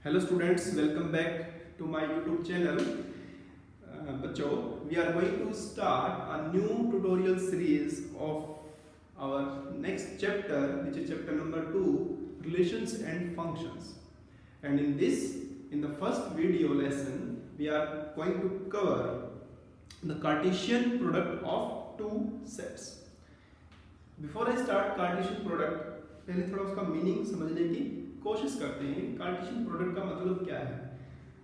Hello students, welcome back to my YouTube channel. बच्चों, we are going to start a new tutorial series of our next chapter, which is chapter number 2, relations and functions. And in the first video lesson, we are going to cover the Cartesian product of two sets. Before I start Cartesian product, पहले थोड़ा उसका meaning समझने की कोशिश करते हैं। Cartesian product का मतलब क्या है।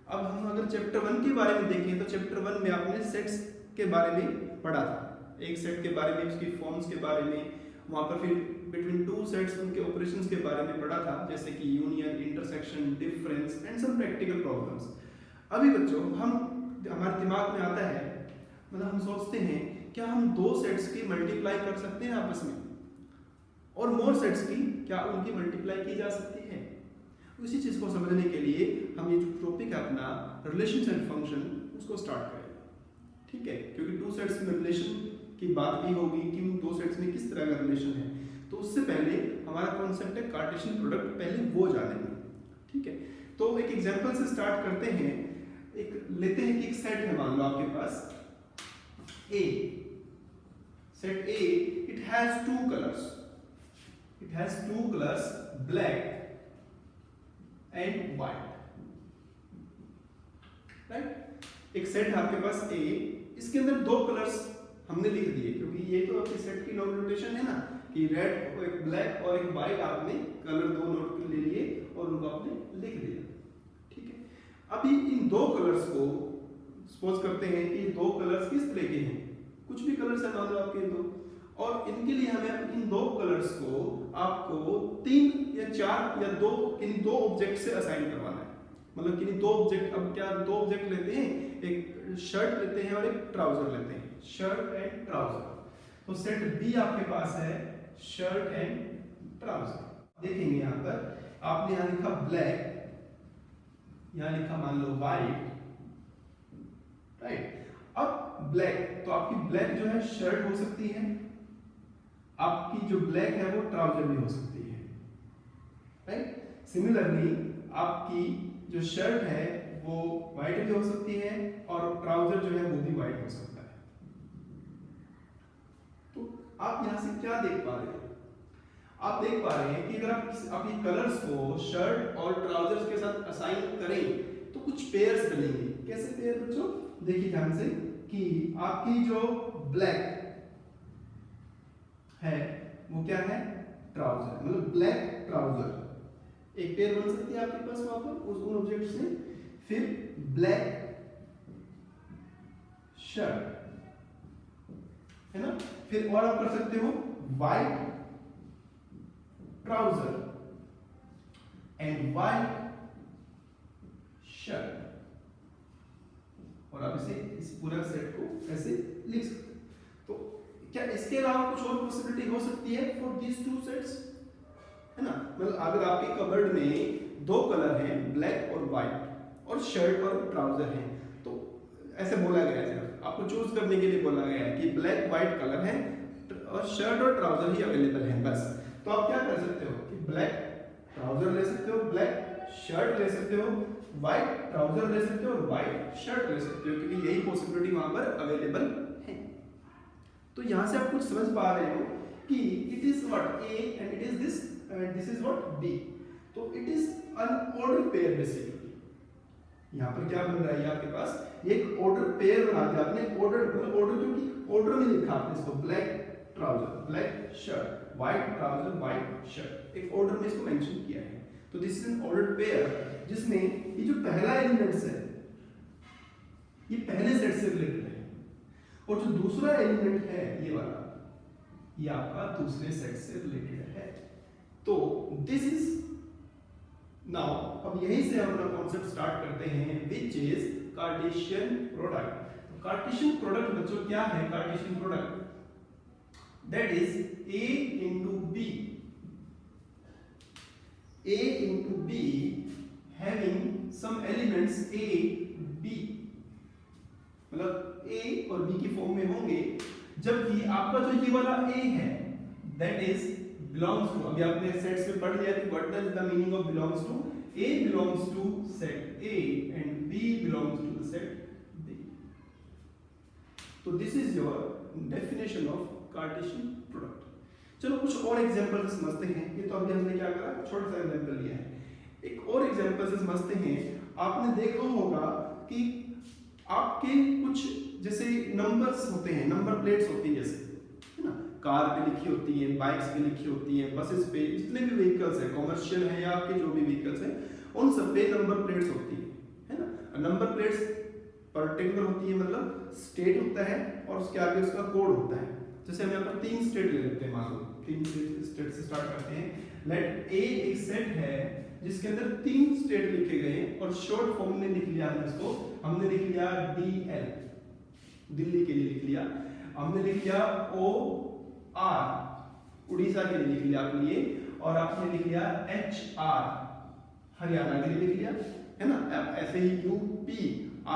अब हम अगर चैप्टर 1 के बारे में देखें तो चैप्टर 1 में आपने सेट्स के बारे में पढ़ा था, एक सेट के बारे में, उसकी फॉर्म्स के बारे में, वहाँ पर फिर बिटवीन टू सेट्स उनके ऑपरेशंस के बारे में पढ़ा था, जैसे कि union, intersection, difference and some practical problems. अभी बच्चों हमारे दिमाग में आता है, मतलब हम सोचते हैं क्या हम दो सेट्स की मल्टीप्लाई कर सकते हैं आपस में, और मोर सेट्स की क्या उनकी मल्टीप्लाई की जा सकती है। उसी चीज को समझने के लिए हम ये जो टॉपिक है अपना रिलेशंस एंड फंक्शन, उसको स्टार्ट करें, ठीक है। क्योंकि टू सेट्स में रिलेशन की बात भी होगी कि उन दो सेट्स में किस तरह का रिलेशन है। तो उससे पहले हमारा कॉन्सेप्ट है कार्टेशियन प्रोडक्ट, पहले वो जानेंगे, ठीक है। तो एक एग्जांपल से स्टार्ट करते हैं। एक लेते हैं कि एक सेट है, मान लो आपके पास a, set a, it has two colours, it has two colors, black and white, right? एक सेट है आपके पास A, इसके अंदर दो कलर्स हमने लिख दिए, क्योंकि ये तो आपके सेट की नोटेशन है ना कि रेड, एक ब्लैक और एक व्हाइट, आपने कलर दो नोट ले लिए और उनको आपने लिख दिया, ठीक है। अभी इन दो कलर्स को सपोज करते हैं कि दो कलर्स किस तरह के हैं, कुछ भी कलर्स है मान लो आपके दो, और इनके लिए हमें इन दो कलर्स को आपको तीन या चार या दो, किन्हीं दो ऑब्जेक्ट से असाइन करवाना है। मतलब किन्हीं दो ऑब्जेक्ट, अब क्या दो ऑब्जेक्ट लेते हैं, एक शर्ट लेते हैं और एक ट्राउजर लेते हैं, शर्ट एंड ट्राउजर। तो सेट बी आपके पास है शर्ट एंड ट्राउजर। देखेंगे यहाँ पर आपने यहाँ लिखा ब्लैक, यहाँ लिखा मान लो व्हाइट, राइट। अब ब्लैक, तो आपकी ब्लैक जो है शर्ट हो सकती है, आपकी जो ब्लैक है वो ट्राउजर भी हो सकती है, राइट। सिमिलरली आपकी जो शर्ट है वो व्हाइट भी हो सकती है और ट्राउजर जो है वो भी व्हाइट हो सकता है। तो आप यहां से क्या देख पा रहे हैं, आप देख पा रहे हैं कि अगर आप ये कलर्स को शर्ट और ट्राउजर्स के साथ असाइन करें तो कुछ पेयर्स बनेंगे। कैसे पेयर बच्चों, देखिए ध्यान से कि आपकी जो ब्लैक है वो क्या है, ट्राउजर, मतलब ब्लैक ट्राउजर, एक पेयर बन सकती है आपके पास वहां पर उन ऑब्जेक्ट से। फिर ब्लैक शर्ट है ना, फिर और आप कर सकते हो white trouser and white shirt, और आप इस पूरा सेट को ऐसे लिख सकते हो। तो क्या इसके अलावा कुछ और पॉसिबिलिटी हो सकती है फॉर दीज टू सेट्स, है ना। मतलब अगर आपके कबर्ड में दो कलर हैं, ब्लैक और व्हाइट, और शर्ट और ट्राउजर हैं, तो ऐसे बोला गया है, सिर्फ आपको चूज करने के लिए बोला गया है कि ब्लैक व्हाइट कलर है और शर्ट और ट्राउजर ही अवेलेबल है बस। तो आप क्या कर सकते हो कि ब्लैक ट्राउजर ले सकते हो, ब्लैक शर्ट ले सकते हो, व्हाइट ट्राउजर ले सकते हो और व्हाइट शर्ट ले सकते हो, क्योंकि यही पॉसिबिलिटी वहां पर अवेलेबल है। तो यहां से आप कुछ समझ पा रहे हो कि it is what a and it is this and this is what B. तो it is an order pair basically. यहां पर क्या बन रहा है आपके पास, ये एक ऑर्डर पेयर बना दिया आपने, ऑर्डर मतलब ऑर्डर, क्योंकि ऑर्डर में लिखा आपने इसको, black trouser, black shirt, white trouser, white shirt, एक ऑर्डर में इसको मेंशन किया है। तो this is an order pair जिसमें ये जो पहला एलिमेंट्स है ये पहले सेट से रिलेटेड है, और जो दूसरा एलिमेंट है ये वाला, ये आपका दूसरे सेट से रिलेटेड है। तो दिस इज नाउ, अब यहीं से हम अपना कॉन्सेप्ट स्टार्ट करते हैं, which is Cartesian product. Cartesian product बच्चों क्या है, Cartesian product that is A into B, A into B having some elements A B, मतलब ए और बी की फॉर्म में होंगे, जबकि आपका जो ये वाला ए है दैट इज बिलोंग्स टू, अभी आपने सेट्स में पढ़ लिया कि what is the meaning of belongs to. A belongs to set A and B belongs to the set B. So this is your definition of Cartesian product. चलो कुछ और example समझते हैं। ये तो अभी हमने क्या करा, छोटा सा एग्जांपल लिया है। एक और एग्जांपल से समझते हैं। आपने देखा होगा कि आपके कुछ जैसे नंबर्स होते हैं, नंबर प्लेट्स होती हैं, जैसे है ना, कार पे लिखी होती है, बाइक्स पे लिखी होती है, बसेस पे, जितने भी व्हीकल्स हैं, कमर्शियल है या आपके जो भी व्हीकल्स हैं, उन सब पे नंबर प्लेट्स होती है ना। नंबर प्लेट्स पर्टिकुलर होती है, मतलब स्टेट होता है और उसके आगे उसका कोड होता है। जैसे हम यहाँ पर 3 स्टेट ले लेते हैं, मान लो 3 स्टेट से स्टार्ट करते हैं। लेट ए एक सेट है जिसके अंदर 3 स्टेट लिखे गए और शॉर्ट फॉर्म में लिख लिया हमने उसको, हमने लिख लिया DL, दिल्ली के लिए लिख लिया। हमने लिख लिया OR, उड़ीसा के लिए लिख लिया आपने ये, और आपने लिख लिया HR, हरियाणा के लिए लिख लिया, है ना। अब ऐसे ही UP,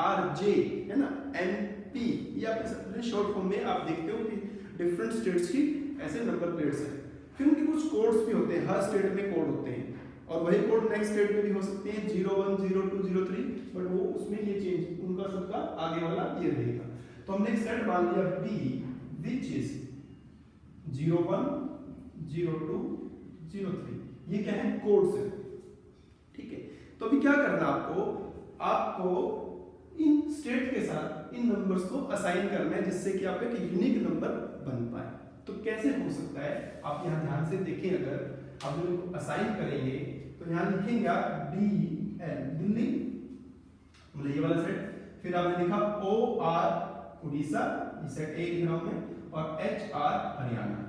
RJ, है ना, MP, ये आपके शॉर्ट फॉर्म में आप देखते हो कि डिफरेंट स्टेट्स की ऐसे नंबर प्लेट्स हैं। फिर उनके कुछ कोड्स भी होते हैं, हर स्टेट में कोड होते हैं, और वही कोड नेक्स्ट स्टेट में भी हो सकते हैं, 01, 02, 03, बट वो उसमें ये चेंज, उनका सबका आगे वाला ये रहेगा। तो हमने एक सेट मान लिया B which is 01, 02, 03, ये क्या है, कोड्स है, ठीक है। तो अभी क्या करना आपको इन स्टेट के साथ इन नंबर्स को असाइन करना है, जिससे कि आपका एक यूनिक नंबर बन पाए। तो कैसे हो सकता है, आप यहाँ ध्यान से देखें, अगर आप इनको असाइन करेंगे तो यहाँ लिखेंगे आप DL, दिल्ली, मतलब ये वाला सेट, फिर आपने लिखा OR, उड़ीसा, ये सेट A लिख रहा हूं मैं, और HR, हरियाणा।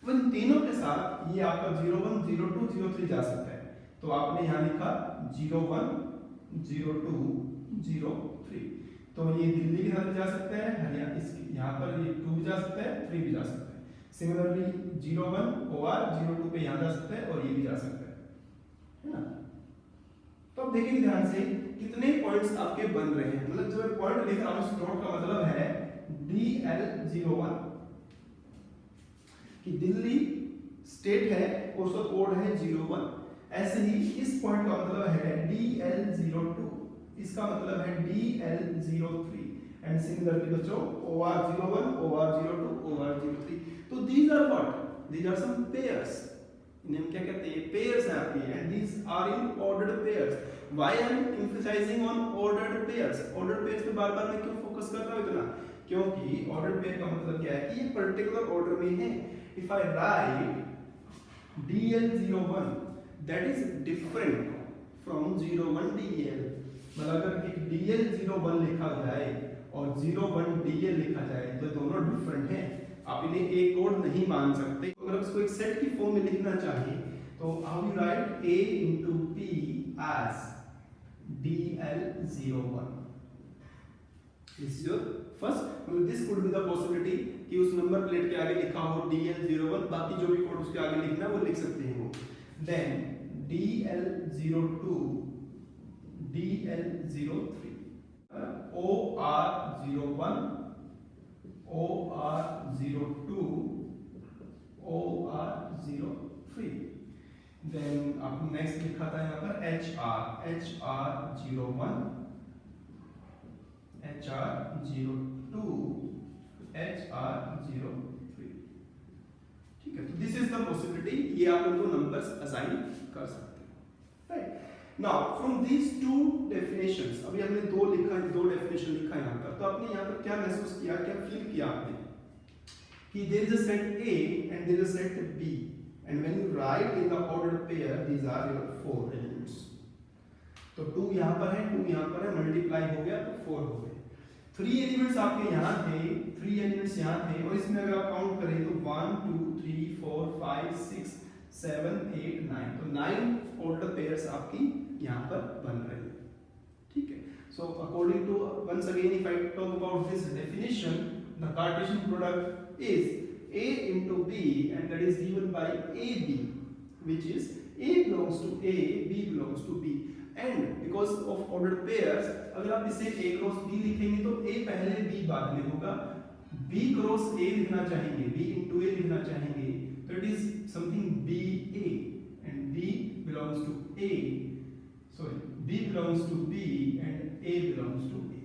इन तीनों के साथ ये आपका 01, 02, 03 जा सकता है। तो आपने यहाँ लिखा 01, 02, 03, तो ये दिल्ली के साथ भी जा सकता है, हरियाणा, इसके यहाँ पर ये 2 भी जा सकता है, 3 भी जा सकता है। सिमिलरली 01 OR 02 पे यहाँ जा सकता है और ये भी जा सकता है ना। तो अब देखिए ध्यान से कितने पॉइंट्स आपके बन रहे हैं, मतलब जो पॉइंट लिख रहा हूं इस डॉट का मतलब है DL01 कि दिल्ली स्टेट है और उसका कोड है 01। ऐसे ही इस पॉइंट का मतलब है DL02, इसका मतलब है DL03, एंड सिमिलरली बच्चों OR01, OR02, OR03। तो these are what? These are some pairs. इन्हें हम क्या कहते हैं, पेयर्स हैं आपकी, and these are in ordered pairs. Why I am emphasizing on ordered pairs? Ordered pairs पे बार-बार मैं क्यों फोकस कर रहा हूँ इतना? क्योंकि ordered pair का मतलब क्या है कि ये पर्टिकुलर ऑर्डर में है। If I write DL01, that is different from 01 DL. मतलब अगर एक DL01 लिखा जाए और 01 DL लिखा जाए तो दोनों डिफरेंट हैं, आप इन्हें एक कोड नहीं मान सकते। अगर उसको एक सेट की फॉर्म में लिखना चाहिए तो how you right A into P as DL01. This is your first, this could be the possibility कि उस नंबर प्लेट के आगे लिखा हो DL01, बाकी जो भी कोड उसके आगे लिखना है वो लिख सकते हैं वो। Then DL02, DL03, OR01, OR02, OR03। Then आपको नेक्स्ट लिखा था यहाँ पर HR01, HR02, HR03, ठीक है। तो दिस इज द पॉसिबिलिटी, ये आप उनको नंबर्स असाइन कर सकते हैं, right. Now from these two definitions, अभी हमने दो डेफिनेशन लिखा यहाँ पर, तो आपने यहाँ पर क्या महसूस किया, क्या फील किया आपने कि there is a set A and there is a set B, and when you write in the ordered pair these are your 4 elements. तो 2 यहाँ पर है, 2 यहाँ पर है, मल्टीप्लाई हो गया तो 4 हो गए। 3 एलिमेंट्स आपके यहाँ थे, 3 एलिमेंट्स यहाँ थे, और इसमें अगर आप काउंट करें तो 1 2 3 4 5 6 7 8 9, तो 9 ordered pairs आपकी यहाँ पर बन रहे हैं, ठीक है। So according to, once again if I talk about this definition, the Cartesian product is A into B, and that is given by AB, which is A belongs to A, B belongs to B, and because of ordered pairs, अगर आप इसे A cross B लिखेंगे तो A पहले B बाद में होगा, B cross A लिखना चाहेंगे, B into A लिखना चाहेंगे, So it is something BA and B belongs to A. Sorry, B belongs to B and A belongs to A.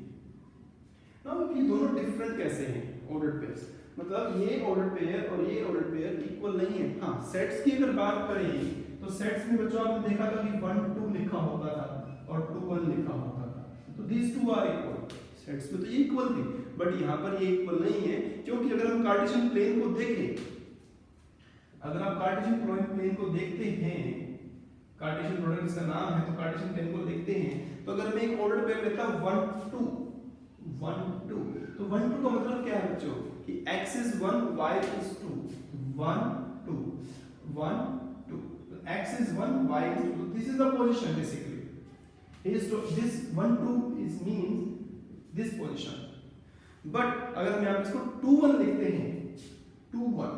Now ये दोनों डिफरेंट कैसे हैं ऑर्डर्ड पेयर्स? मतलब ये ऑर्डर्ड पेयर और ये ऑर्डर्ड पेयर इक्वल नहीं है। हाँ, सेट्स की अगर बात करें तो सेट्स में बच्चों आपने देखा था कि 1 2 लिखा होता था और 2 1 लिखा होता था, तो these two are equal। Sets में तो ये इक्वल थे, बट यहाँ पर ये इक्वल नहीं है, क्योंकि अगर हम कार्टेशियन प्लेन को देखें, अगर आप कार्टेशियन प्लेन को देखते हैं, कार्टेशियन प्रोडक्ट इसका नाम है, तो कार्टेशियन प्लेन को देखते हैं, तो अगर मैं एक ऑर्डर पेयर लेता हूं 1 2 1 2, तो 1 2 का मतलब क्या है बच्चों कि x is 1 y is 2 1 2 1 2, तो x is 1 y is 2, this is the position basically is to this 1 2 is means this position, but अगर हम यहाँ पे इसको 2 1 लिखते हैं 2 1,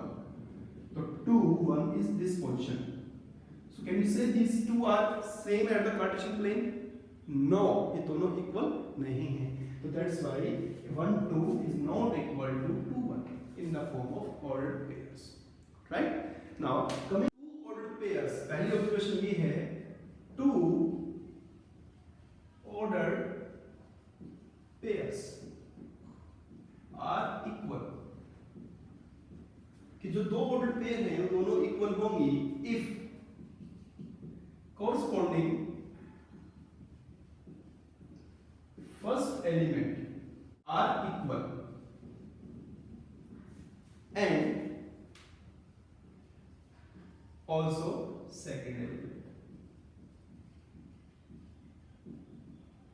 तो 2 1 is this position, so can you say these two are same at the Cartesian plane? No, ये दोनों इक्वल नहीं हैं, so that's why 1 2 is not equal to 2 1 in the form of ordered pairs, right? Now coming to ordered pairs, पहली observation ये है, two ordered pairs are equal, कि जो दो ऑर्डर्ड पेयर हैं वो दोनों इक्वल होंगी if corresponding first element are equal and also second element,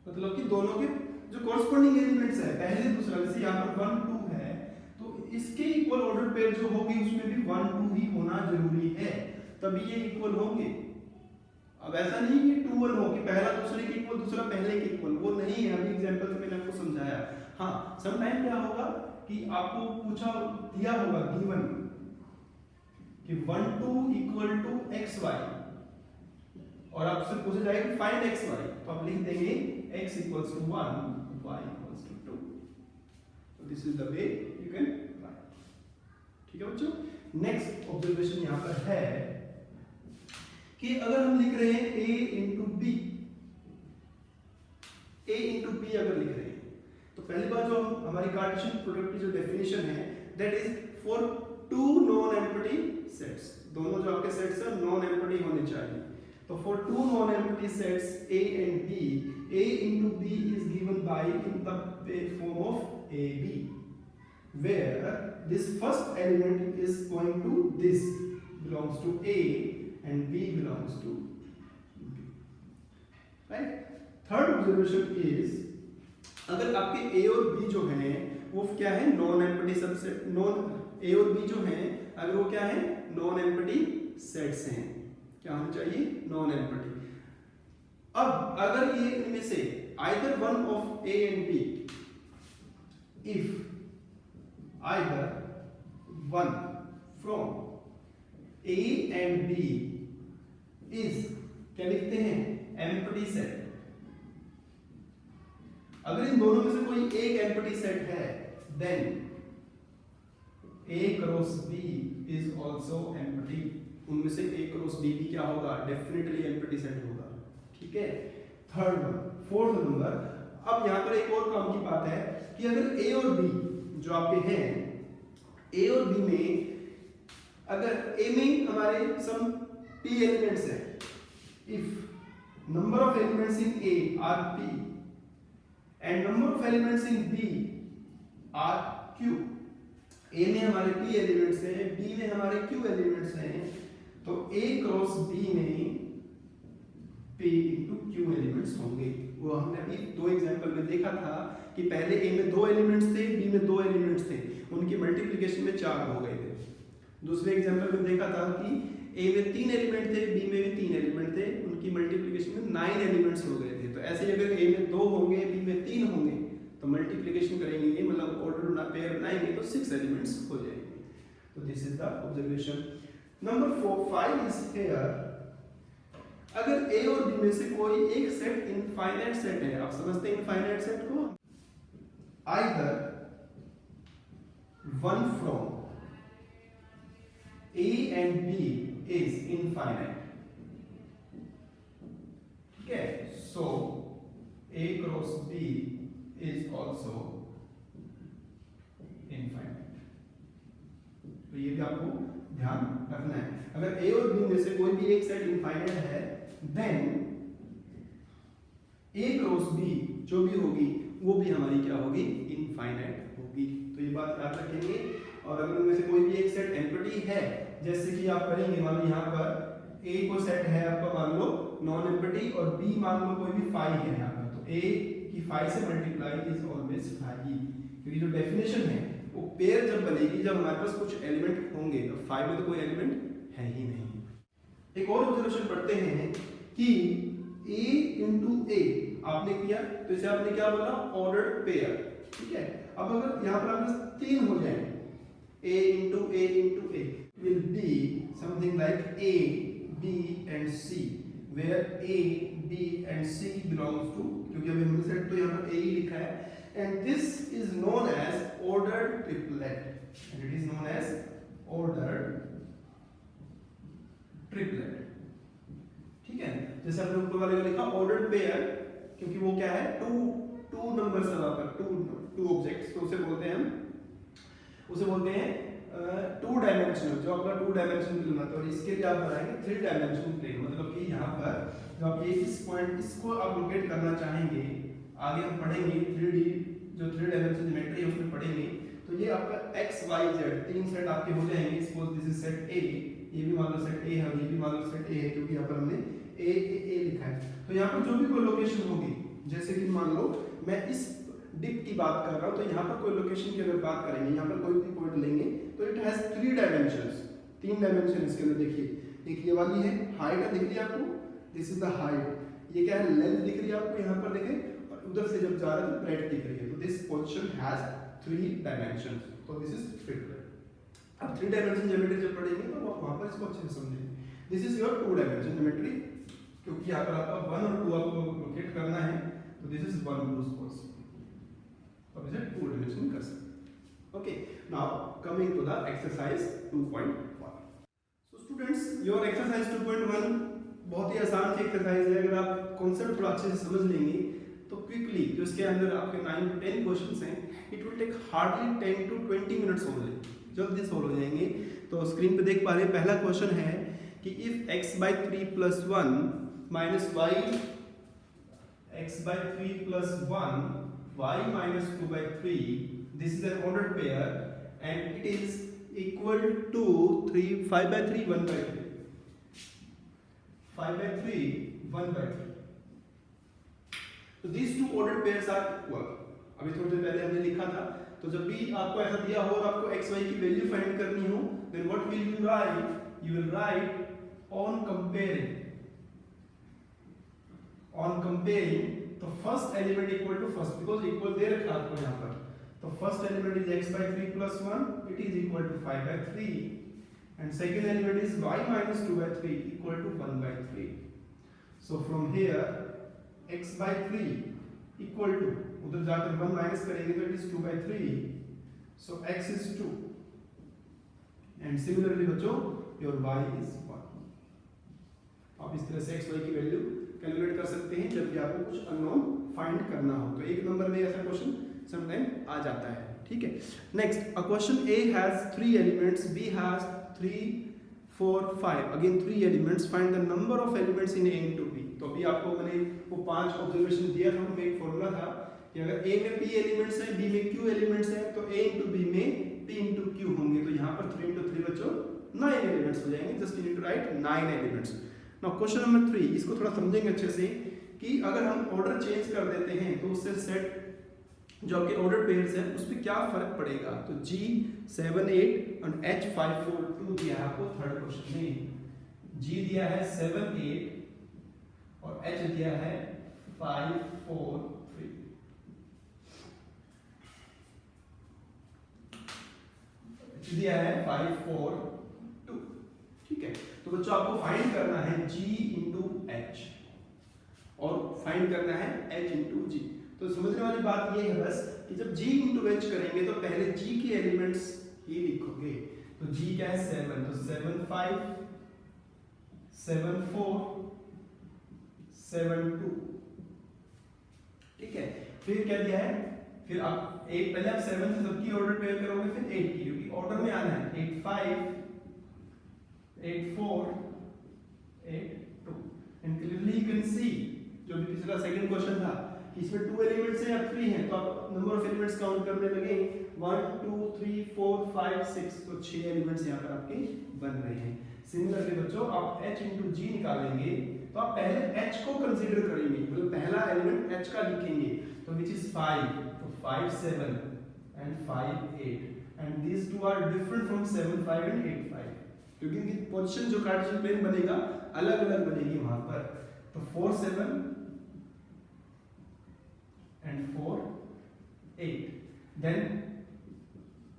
मतलब कि दोनों के जो कॉरस्पॉन्डिंग एलिमेंट्स है, पहले दूसरा, जैसे यहाँ पर 1 2 है, तो इसके इक्वल ऑर्डर पेयर जो होगी उसमें भी 1 2 ही होना जरूरी है, तभी ये इक्वल होंगे। अब ऐसा नहीं कि 2 1 हो कि पहला दूसरे के इक्वल दूसरा पहले के इक्वल, वो नहीं है। अभी एग्जांपल से मैंने आपको समझाया। हाँ, सम टाइम क्या होगा कि आपको पूछा दिया होगा गिवन कि 1 2 इक्वल टू xy और आपसे पूछा जाएगा कि फाइंड xy, तो आप लिख देंगे x equals to 1 y equals to 2, so this is the way you can write। ठीक है बच्चों, नेक्स्ट ऑब्जर्वेशन यहाँ पर है कि अगर हम लिख रहे हैं a into B, a into B अगर लिख रहे हैं, तो पहली बात जो हमारी कार्टेशियन प्रोडक्ट की जो डेफिनेशन है, that is for two non empty sets, दोनों जो आपके सेट्स हैं नॉन एम्प्टी होने चाहिए। तो for two non empty sets a and b, a into b is given by in the form of ab, where this first element is going to this belongs to a and b belongs to b, right? Third observation is, अगर आपके a और b जो हैं वो क्या है, non empty subset, non a और b जो हैं अगर वो क्या है, नॉन एम्प्टी सेट्स हैं, क्या होना चाहिए, नॉन एम्प्टी। अब अगर ये इनमें से either one of a and b, if either one from a and b is, क्या लिखते हैं, एम्प्टी सेट, अगर इन दोनों में से कोई एक एम्प्टी सेट है, then a cross b is also empty, उनमें से a क्रॉस b भी क्या होगा, डेफिनेटली एम्प्टी सेट होगा। ठीक है, थर्ड वन। फोर्थ नंबर, अब यहाँ पर एक और काम की बात है कि अगर a और b जो आपके हैं, a और b में अगर a में हमारे सम p एलिमेंट्स हैं, if number of elements in a are p and number of elements in b are q, a में हमारे p एलिमेंट्स हैं, b में हमारे q एलिमेंट्स हैं, तो a क्रॉस b में p into q एलिमेंट्स होंगे। वो हमने अभी दो एग्जांपल में देखा था कि पहले a में दो एलिमेंट्स थे, b में दो एलिमेंट्स थे, उनकी मल्टीप्लिकेशन में 4 हो गए थे। दूसरे एग्जांपल में देखा था कि a में 3 एलिमेंट थे, b में भी 3 एलिमेंट थे, उनकी मल्टीप्लिकेशन में 9 एलिमेंट्स हो गए थे। तो ऐसे ही अगर a में 2 होंगे, b में 3 होंगे, तो मल्टीप्लिकेशन करेंगे, मतलब ऑर्डर पेयर बनाएंगे तो 6 एलिमेंट्स हो जाएंगे। तो this is the observation number 4 5 is here, अगर a और b में से कोई एक सेट इनफाइनाइट सेट है, आप समझते हैं इनफाइनाइट सेट को, either one from A and B is infinite. ठीक है, so A cross B is also infinite. तो ये भी आपको ध्यान रखना है। अगर A और B में से कोई भी एक सेट इनफाइनाइट है, then A क्रॉस B जो भी होगी वो भी हमारी क्या होगी, इनफाइनाइट होगी। तो ये बात याद रखेंगे। और अगर उनमें से कोई भी एक सेट एम्प्टी है, जैसे कि आप करेंगे, मान लो यहाँ पर A को सेट है आपका मान लो नॉन एम्प्टी और B मान लो कोई भी फाई है यहाँ पर, तो A की फाई से मल्टीप्लाई इज ऑलवेज फाई, क्योंकि जो डेफिनेशन है वो पेयर जब बनेगी जब हमारे पास कुछ एलिमेंट होंगे, तो फाई में तो कोई एलिमेंट है ही नहीं। एक और ऑब्जर्वेशन पढ़ते हैं कि A इंटू A आपने किया तो इसे आपने क्या बोला, ऑर्डर्ड पेयर। ठीक है, अब अगर यहाँ पर आपके 3 हो जाए, A into A will be something like A, B and C, where A, B and C belongs to, क्योंकि अभी हमने सेट तो यहाँ पर A ही लिखा है, and this is known as ordered triplet, and it is known as ordered triplet। ठीक है, जैसे आपने ऊपर वाले का लिखा ऑर्डर्ड पेयर, क्योंकि वो क्या है, टू नंबर्स है वहां पर, टू ऑब्जेक्ट्स, तो उसे बोलते हैं टू डायमेंशनल, जो आपका टू डायमेंशनल प्लेन होता है। और इसके लिए आप बनाएंगे 3 डायमेंशनल प्लेन, मतलब कि यहाँ पर जो आप ये इस पॉइंट इसको आप लोकेट करना चाहेंगे, आगे हम पढ़ेंगे 3D जो 3 डायमेंशनल ज्योमेट्री है उसमें पढ़ेंगे, तो ये आपका x y z 3 सेट आपके हो जाएंगे। Suppose this is set A, ये भी मान लो सेट A है और ये भी मान लो सेट A है, क्योंकि यहाँ पर हमने A लिखा है। तो यहाँ पर जो भी कोई लोकेशन होगी, जैसे कि मान लो मैं इस डिप की बात कर रहा हूँ, तो यहाँ पर कोई लोकेशन की अगर बात करेंगे, यहाँ पर कोई भी पॉइंट लेंगे, तो इट हैज 3 डायमेंशंस, 3 डायमेंशन इसके अंदर। देखिए एक ये वाली है, हाइट है, दिख रही है आपको, दिस इज द हाइट, ये क्या है, लेंथ दिख रही है आपको यहाँ पर देखें, और उधर से जब जा रहा है तो ब्रेड्थ दिख रही है, तो दिस पोजीशन हैज 3 डायमेंशंस, तो दिस इज ट्रिपलेट। अब 3 डायमेंशन ज्योमेट्री जब पढ़ेंगे तो वहां पर इसको अच्छे से समझेंगे। This is your 2 dimension geometry, क्योंकि यहाँ पर आपका 1 और 2 आपको लोकेट करना है, तो दिस इज 1 2 स्पॉट्स, अब इसे 2 डायमेंशन कर सकते हैं। Okay, now coming to the exercise 2.1। So students, your exercise 2.1 बहुत ही आसान सी एक्सरसाइज है। अगर आप कॉन्सेप्ट थोड़ा अच्छे से समझ लेंगे तो क्विकली जो इसके अंदर आपके 9 to 10 क्वेश्चंस हैं, it will take hardly 10 to 20 minutes only, जल्दी सॉल्व हो जाएंगे। तो स्क्रीन पे देख पा रहे हैं, पहला क्वेश्चन है कि if x/3 + 1 minus y, x/3 + 1 y minus 2/3, this is an ordered pair and it is equal to 5/3 1/3, 5/3 1/3। तो these two ordered pairs are equal। अभी थोड़ी देर पहले हमने लिखा था, तो जब भी आपको ऐसा दिया हो और आपको x y की वैल्यू फाइंड करनी हो, then what will you write? You will write on comparing the first element equal to first, because equal दे रखा आपको यहाँ पर, तो first element is x/3 + 1, it is equal to 5/3, and second element is y minus 2/3 equal to 1/3। so from here x/3 equal to, उधर जाकर 1 minus करेंगे तो it is 2/3, so x is 2, and similarly बच्चों your y is 1। आप इस तरह से x y की वैल्यू कैलकुलेट कर सकते हैं जब भी आपको कुछ अननोन फाइंड करना हो। तो एक नंबर में ऐसा क्वेश्चन समटाइम आ जाता है। ठीक है, next, a question A has 3 elements, B has 3 4 5, again 3 elements, find the number of elements in A into B। तो अभी आपको मैंने वो 5 ऑब्जर्वेशन दिया था, उनमें एक फॉर्मूला था कि अगर A में P एलिमेंट्स हैं, B में Q एलिमेंट्स हैं, तो A into B में P into Q होंगे। तो यहाँ पर 3 into 3 बच्चों 9 एलिमेंट्स हो जाएंगे, just you need to write 9 elements. Now question number 3, इसको थोड़ा समझेंगे अच्छे से कि अगर हम ऑर्डर चेंज कर देते हैं तो उससे सेट जो आपके ऑर्डर पेयर्स हैं उस पर क्या फर्क पड़ेगा। तो G 7 8 और H 5 4 2 दिया है आपको थर्ड क्वेश्चन में, G दिया है 7 8 और H दिया है 5 4 3। दिया है 5 4 2। ठीक है, तो बच्चों आपको फाइंड करना है G into H और फाइंड करना है H into G। तो समझने वाली बात ये है बस कि जब G into H करेंगे तो पहले G के एलिमेंट्स ही लिखोगे, तो G क्या है 7, तो 7 5 7 4 7 2, ठीक है। फिर क्या दिया है, फिर आप 8, पहले आप 7 से सबकी ऑर्डर पेयर करोगे, फिर 8 की, क्योंकि ऑर्डर में आना है। 8 5 8 4 8 2, and clearly you can see जो भी पिछला सेकंड क्वेश्चन था कि इसमें 2 एलिमेंट्स हैं या 3 हैं, तो आप नंबर ऑफ एलिमेंट्स काउंट करने लगे 1 2 3 4 5 6, तो 6 एलिमेंट्स यहाँ पर आपके बन रहे हैं। सिमिलरली बच्चों आप h into g निकालेंगे, तो आप पहले h को कंसीडर करेंगे, मतलब पहला एलिमेंट h का लिखेंगे, तो विच इज 5, तो 5 7 and 5 8, and these two are different from 7 5 and 8 5, क्योंकि इनकी पोजीशन जो कार्टेशियन प्लेन बनेगा अलग अलग बनेगी वहां पर। तो 4 7 and 4 8, then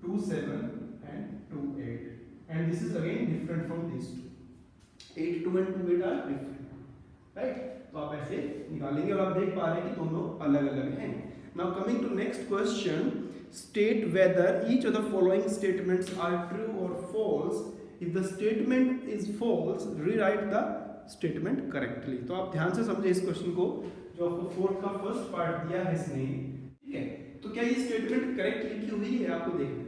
2 7 and 2 8, and this is again different from these two. 8 2 and 2 8 are different, right? तो आप ऐसे निकालेंगे और आप देख पा रहे हैं कि दोनों अलग अलग हैं। Now coming to next question, state whether each of the following statements are true or false. If the statement is false, rewrite the statement correctly. तो आप ध्यान से समझे इस क्वेश्चन को, जो आपको फोर्थ का फर्स्ट पार्ट दिया है इसने, ठीक है। तो क्या ये स्टेटमेंट करेक्ट लिखी हुई है, आपको देखना है।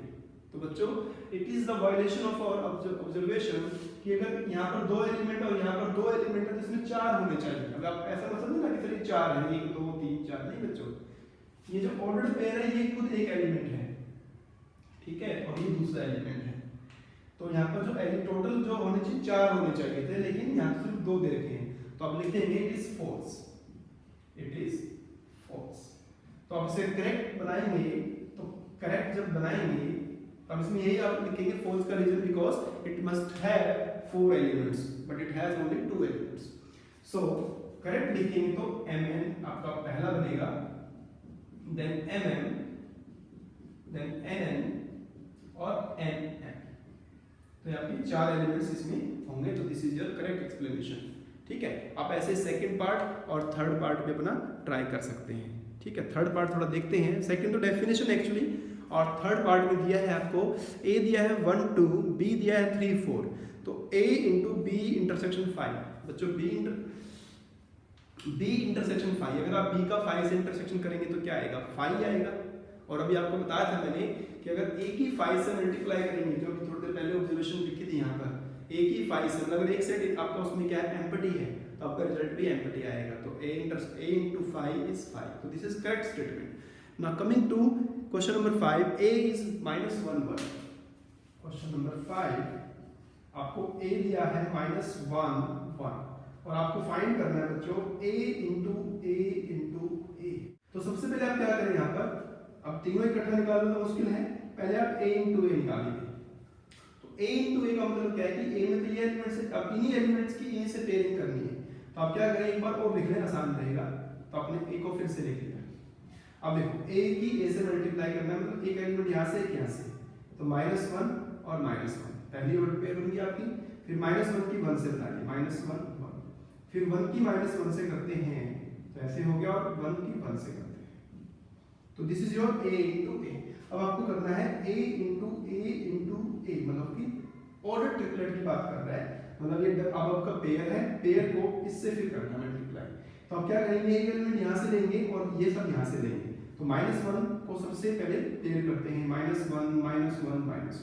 तो बच्चों it is the violation of our observation कि अगर यहाँ पर 2 एलिमेंट और यहाँ पर 2 एलिमेंट है तो इसमें 4 होने चाहिए। अब आप ऐसा मत समझो ना कि सिर्फ 4 है, 1 2 3 4, नहीं बच्चों, ये जो ऑर्डर्ड पेयर है ये खुद एक एलिमेंट है, ठीक है, और ये दूसरा एलिमेंट है। तो यहाँ पर जो टोटल जो होने चाहिए 4 होने चाहिए थे, लेकिन यहाँ सिर्फ 2 दे रखे हैं, तो आप लिखेंगे it is false, it is false. तो आप इसे करेक्ट बनाएंगे, तो करेक्ट जब बनाएंगे अब इसमें यही आप लिखेंगे फॉल्स का reason because it must have 4 elements but it has only 2 elements. So correct लिखेंगे तो mn आपका पहला बनेगा, देन mm, देन nn और nm, तो यहाँ पे 4 एलिमेंट्स इसमें होंगे। तो this is your correct explanation, ठीक है। आप ऐसे सेकंड पार्ट और थर्ड पार्ट भी अपना ट्राई कर सकते हैं, ठीक है। थर्ड पार्ट थोड़ा देखते हैं, सेकंड तो डेफिनेशन एक्चुअली, और थर्ड पार्ट में दिया है आपको a दिया है 1 2, b दिया है 3 4, तो a इंटू बी इंटरसेक्शन 5, बच्चों b इंटरसेक्शन 5, अगर आप b का 5 से इंटरसेक्शन करेंगे तो क्या आएगा, 5 आएगा। और अभी आपको बताया था मैंने कि अगर a की 5 से मल्टीप्लाई करेंगे, जो अभी थोड़ी देर पहले ऑब्जर्वेशन लिखी थी यहाँ पर, a की 5 से मतलब एक सेट आपका उसमें क्या है एम्पटी है, तो आपका रिजल्ट भी एम्पटी आएगा। तो a into 5 is 5, तो this is correct statement. Now coming to question number 5, a is -1 1. Question number 5 आपको a दिया है -1 1 और आपको फाइंड करना है बच्चों a into a। तो सबसे पहले आप क्या करें, यहाँ पर अब तीनों इकट्ठा निकालना तो मुश्किल है, पहले आप a into a निकालेंगे। तो a into a का मतलब क्या है कि a में तो ये एलिमेंट्स है, अब इन्हीं एलिमेंट्स की a से पेयरिंग करनी है। तो आप क्या करें, एक बार और लिखने आसान रहेगा, तो आपने a को फिर से लिख लिया। अब देखो a की a से मल्टीप्लाई करना है, मतलब एक एलिमेंट यहाँ से एक यहाँ से, तो -1 और -1 पहली ऑर्डर पेयर होंगी आपकी, फिर -1 की 1 से बना ली, -1 1, फिर 1 की -1 से करते हैं तो ऐसे हो गया, और 1 की 1 से करते हैं, तो this is your a into a। अब आपको करना है a into a, मतलब कि ऑर्डर ट्रिपलेट की बात कर रहा है, मतलब ये अब आपका पेयर है, पेयर को इससे फिर करना मल्टीप्लाई। तो आप क्या करेंगे, एक एलिमेंट यहाँ से लेंगे और ये सब यहाँ से लेंगे, तो -1 को सबसे पहले पेयर करते हैं, -1 -1 -1,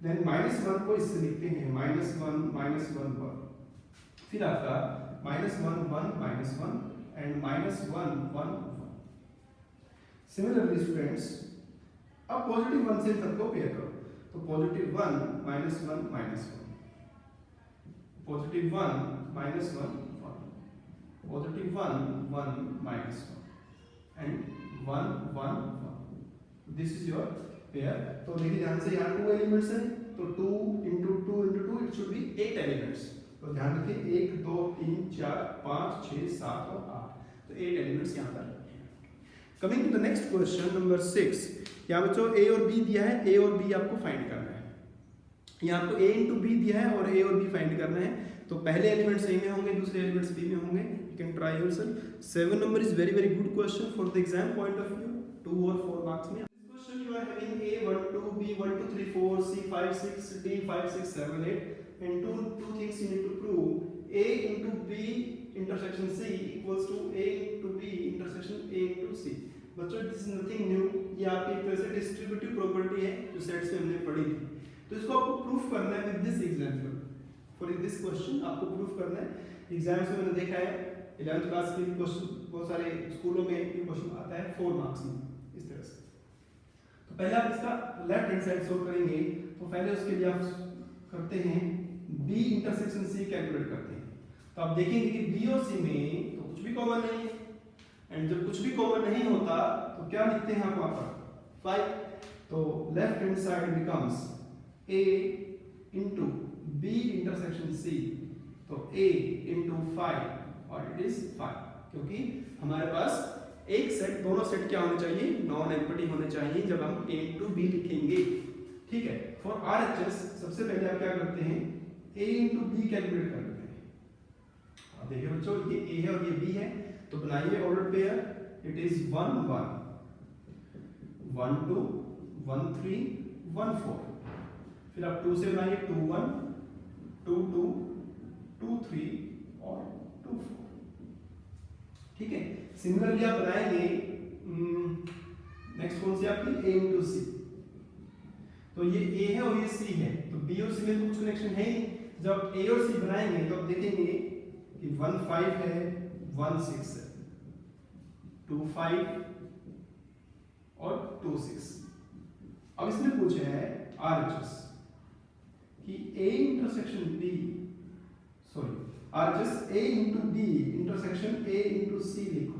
देन -1 को इससे लिखते हैं -1 1, फिर आपका -1 1 -1 एंड -1 1 1। सिमिलरली स्टूडेंट्स अब पॉजिटिव 1 से सबको पेयर करो, तो +1 -1 -1, +1 -1 1, +1 1 -1 and 1 1 1। This is your pair. तो देखिए ध्यान से, यहाँ 2 एलिमेंट्स हैं, तो 2 into 2 it should be 8 elements. तो ध्यान रखिए 1 2 3 4 5 6 7 और 8, तो 8 एलिमेंट्स यहाँ पर। Coming to the next question number 6, यहाँ बच्चों a और b दिया है, a और b आपको फाइंड करना है। यहाँ आपको a into b दिया है और a और b फाइंड करना है, तो पहले एलिमेंट्स a में होंगे, दूसरे एलिमेंट्स b में होंगे। You can try yourself. 7 number is very very good question for the exam point of view, 2 और 4 मार्क्स में। This question you are having a 1 2 b B 1 2 3 4, C 5 6, D 5 6 7 8, and two things you need to prove. A into B intersection C equals to A into B intersection A into C. बच्चों this is nothing new, ये आपकी एक तरह से distributive property है जो sets में हमने पढ़ी थी। तो इसको आपको प्रूफ करना है with this example. For this question आपको प्रूफ करना है। एग्जाम्स में मैंने देखा है 11th क्लास के क्वेश्चन बहुत सारे स्कूलों में ये क्वेश्चन आता है 4 मार्क्स में इस तरह से। तो पहले आप इसका लेफ्ट हैंड साइड सॉल्व करेंगे, तो पहले उसके लिए आप करते हैं B इंटरसेक्शन C कैलकुलेट करते हैं। तो आप देखेंगे कि B और C में तो कुछ भी कॉमन नहीं है, एंड जब कुछ भी कॉमन नहीं होता तो क्या लिखते हैं आप वहां पर 5। तो left hand side becomes A into B intersection C, तो A into 5 और इट इज 5, क्योंकि हमारे पास एक सेट, दोनों सेट क्या होने चाहिए, नॉन एम्प्टी होने चाहिए जब हम A into B लिखेंगे। ठीक है। फॉर RHS सबसे पहले आप क्या करते हैं, A into B कैलकुलेट कर लेते हैं। अब देखिए बच्चों ये A है और ये B है, तो बनाइए ऑर्डर पेयर। It is 1 1 1 2 1 3 1 4। फिर आप 2 से बनाइए 2 1 2 2 2 3 और 2 4। ठीक है। सिमिलरली आप बनाएंगे नेक्स्ट कौन सी आपकी A into C। तो ये A है और ये C है, तो B और C में तो कुछ कनेक्शन है ही। जब A और C बनाएंगे तो आप देखेंगे कि 1 5 है 1 6 है, 2 5 और 2 6। अब इसने पूछा है RHS कि A intersection B, sorry RHS A into B intersection A into C लिखो।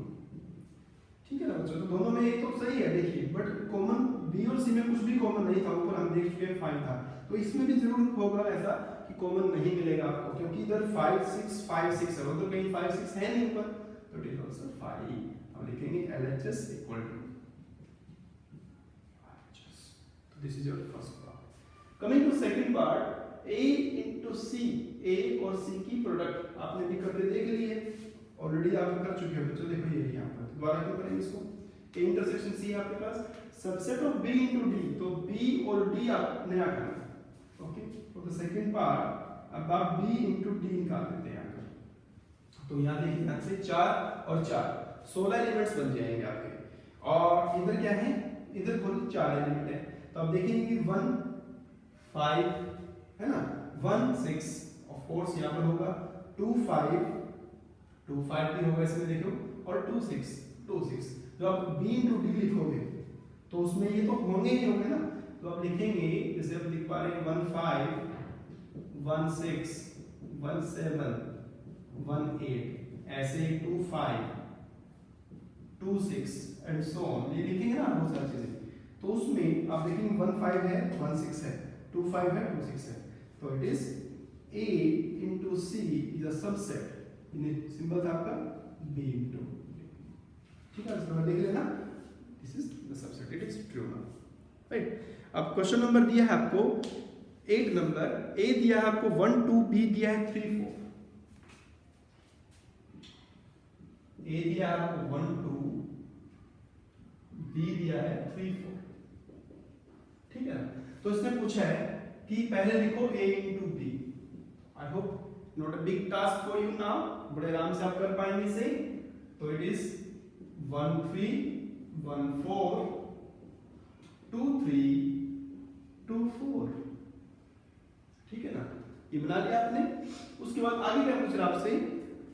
ठीक है ना बच्चों, तो दोनों में एक तो सही है देखिए, बट कॉमन B और C में कुछ भी कॉमन नहीं था, ऊपर हम देख चुके हैं 5 था, तो इसमें भी जरूर होगा ऐसा कि कॉमन नहीं मिलेगा आपको, क्योंकि इधर 5 6 5 6 है, उधर कहीं 5 6 है नहीं ऊपर, तो इट इज आल्सो 5। अब लिखेंगे LHS इक्वल टू RHS। तो this is your first part. Coming to second part, A into C, A और C की प्रोडक्ट आपने भी करके देख ली है, ऑलरेडी आप कर चुके हैं बच्चों। देखो ये यहाँ पर दोबारा क्यों करेंगे इसको, A इंटरसेक्शन C है आपके पास, subset of B into D, तो B और D आप नया करना। Okay, for the second part अब आप B into D निकाल देते हैं यहाँ पर। तो यहाँ देखिए यहाँ से 4 और 4 16 एलिमेंट्स बन जाएंगे आपके, और इधर क्या है, इधर कुल 4 एलिमेंट है। तो आप देखेंगे कि 1 5 है ना, 1 6 ऑफ कोर्स यहाँ पर होगा, 2 5 भी होगा इसमें देखो, और 2 6 2 6। जो आप B into D लिखोगे तो उसमें ये तो होंगे ही होंगे ना, तो आप लिखेंगे जैसे आप लिख पा रहे हैं 1 5 1 6 1 7 1 8, ऐसे 2 5 2 6 एंड सो ऑन, ये लिखेंगे ना बहुत सारी चीजें। तो उसमें आप देखेंगे 1 5 है 1 6 है, 2 5 है 2 6 है, तो it is A into C is a subset, symbol था आपका B into, ठीक है, इसको देख लेना, this is the subset, it is true now, right. अब क्वेश्चन नंबर दिया है आपको 8 नंबर, A दिया है आपको 1 2, B दिया है 3 4। A दिया है आपको 1 2, B दिया है 3 4, ठीक है। तो इसने पूछा है कि पहले लिखो A into B। I hope not a big task for you now, बड़े आराम से आप कर पाएंगे इसे। तो इट इज 1 3 1 4 2 3 2 4, ठीक है ना, ये बना लिया आपने। उसके बाद आगे क्या पूछ रहा है आपसे,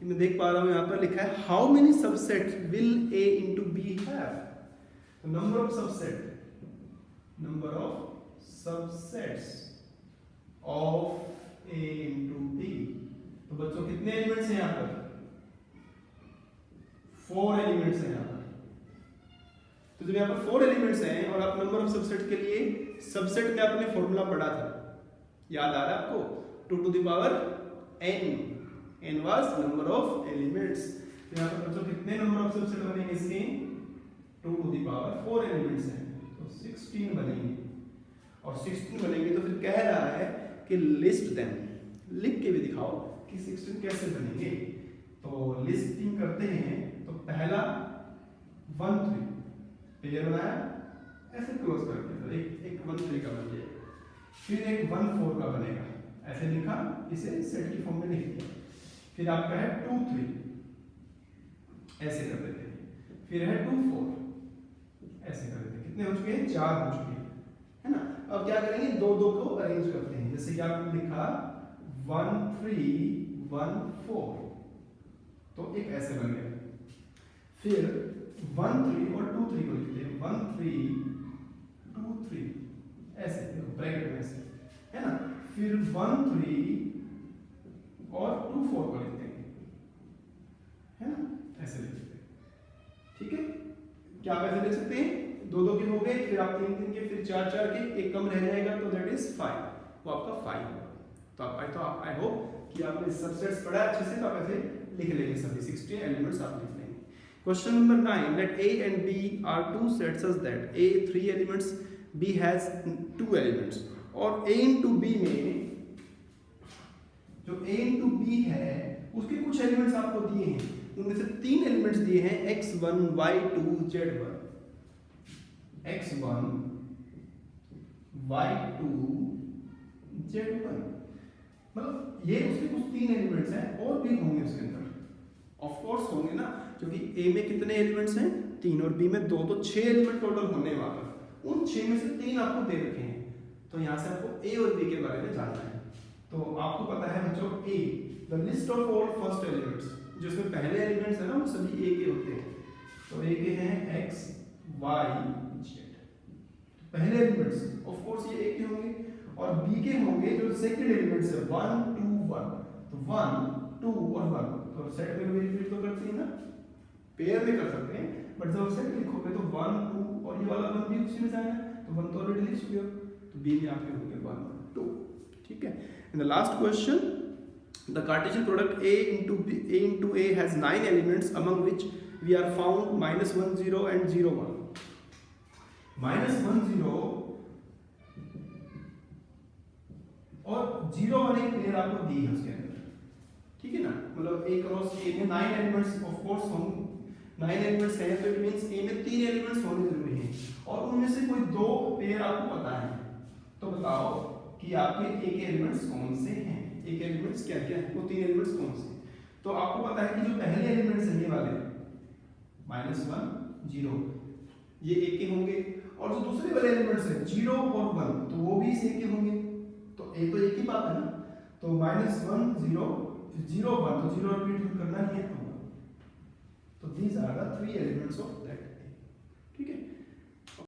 मैं देख पा रहा हूं यहां पर लिखा है how many subset will A into B have। तो number of subset, number of subsets of A into B। तो बच्चों कितने एलिमेंट्स हैं यहाँ पर, 4 एलिमेंट्स हैं यहाँ पर। तो जब यहाँ पर 4 एलिमेंट्स हैं और आप नंबर ऑफ सबसेट के लिए सबसेट में आपने फॉर्मूला पढ़ा था, याद आ रहा है आपको, 2 to the power n, n was number of elements। तो यहाँ पर बच्चों कितने नंबर ऑफ सबसेट बनेंगे इसके, 2 to the power 4 एलिमेंट्स हैं, तो 16 बनेंगे। और 16 बनेंगे तो फिर कह रहा है कि लिस्ट देम, लिख के भी दिखाओ कि 16 कैसे बनेंगे। तो लिस्टिंग करते हैं, तो पहला 1 3 पेयर बनाया, ऐसे क्लोज कर दिया, अंदर एक 1 3 का बन गया, फिर एक 1 4 का बनेगा, ऐसे लिखा, इसे सेट की फॉर्म में लिख दिया। फिर आपका है 2 3, ऐसे कर देते हैं, फिर है 2 4, ऐसे कर देते हैं। कितने हो चुके हैं? 4 हो चुके हैं, है ना। अब क्या करेंगे, दो दो को अरेंज करते हैं, जैसे कि आपने लिखा 1 3 1 4, तो एक ऐसे बन गया। फिर 1 3 और 2 3 को लिखते हैं, 1 3 2 3, ऐसे देखो ब्रैकेट में ऐसे, है ना। फिर 1 3 और 2 4 को लिखते हैं, है ना, ऐसे लिख सकते हैं। ठीक है, क्या आप ऐसे लिख सकते हैं? दो दो के हो गए, फिर आप 3 3 के, फिर 4 4 के, एक कम रह जाएगा तो दैट इज 5, वो आपका 5 होगा। तो आई होप कि आपने सबसेट्स पढ़ा अच्छे से, तो आप ऐसे लिख लेंगे, सभी 16 एलिमेंट्स आप लिख लेंगे। Question number 9. Let A and B are two sets such that A 3 elements, B has 2 elements. और A into B में जो A into B है उसके कुछ एलिमेंट्स आपको दिए हैं, उनमें से 3 एलिमेंट्स दिए हैं x1 y2 z1, x1 y2 z1, मतलब ये उसके कुछ 3 एलिमेंट्स हैं, और भी होंगे उसके अंदर, ऑफ कोर्स होंगे ना, क्योंकि A में कितने एलिमेंट्स हैं? 3, और B में 2, तो 6 एलिमेंट टोटल होने वाले। उन 6 में से 3 आपको दे रखे हैं, तो यहाँ से आपको A और B के बारे में जानना है। तो आपको पता है बच्चों, A the list of all first elements, जो इसमें पहले एलिमेंट्स है ना, वो सभी A के होते हैं। तो A के हैं x y z, पहले एलिमेंट्स ऑफ कोर्स ये A के होंगे, और B के होंगे जो सेकंड एलिमेंट्स है 1 2 1, तो 1 2 और 1, तो सेट में भी रिपीट तो करते हैं ना, पेयर में कर सकते हैं, बट जब सेट लिखोगे तो 1 2 और ये वाला 1 भी उसी में जाएगा, तो 1 तो ऑलरेडी लिख चुके हो, तो बी में आपके होंगे 1 2, ठीक है। And the last question, the Cartesian product A into A has 9 elements among which we are found -1 0 and 0 1. -1 0 और 0 1 एक पेयर आपको दी है उसके अंदर, ठीक है ना, मतलब A क्रॉस A में 9 एलिमेंट्स ऑफ कोर्स होंगे, 9 एलिमेंट्स है, तो इट मींस A में 3 एलिमेंट्स होने जरूरी हैं, और उनमें से कोई 2 पेयर आपको पता है, तो बताओ कि आपके A के एलिमेंट्स कौन से हैं, A के एलिमेंट्स क्या क्या हैं, वो 3 एलिमेंट्स कौन से हैं। तो आपको पता है कि जो पहले एलिमेंट्स हैं ये वाले -1 0, ये A के होंगे, और जो दूसरे वाले एलिमेंट्स हैं 0 और 1, तो वो भी A के होंगे, तो A तो एक ही बात है ना, तो -1 0 0 1, तो 0 रिपीट करना ही है, तो these are the 3 elements of that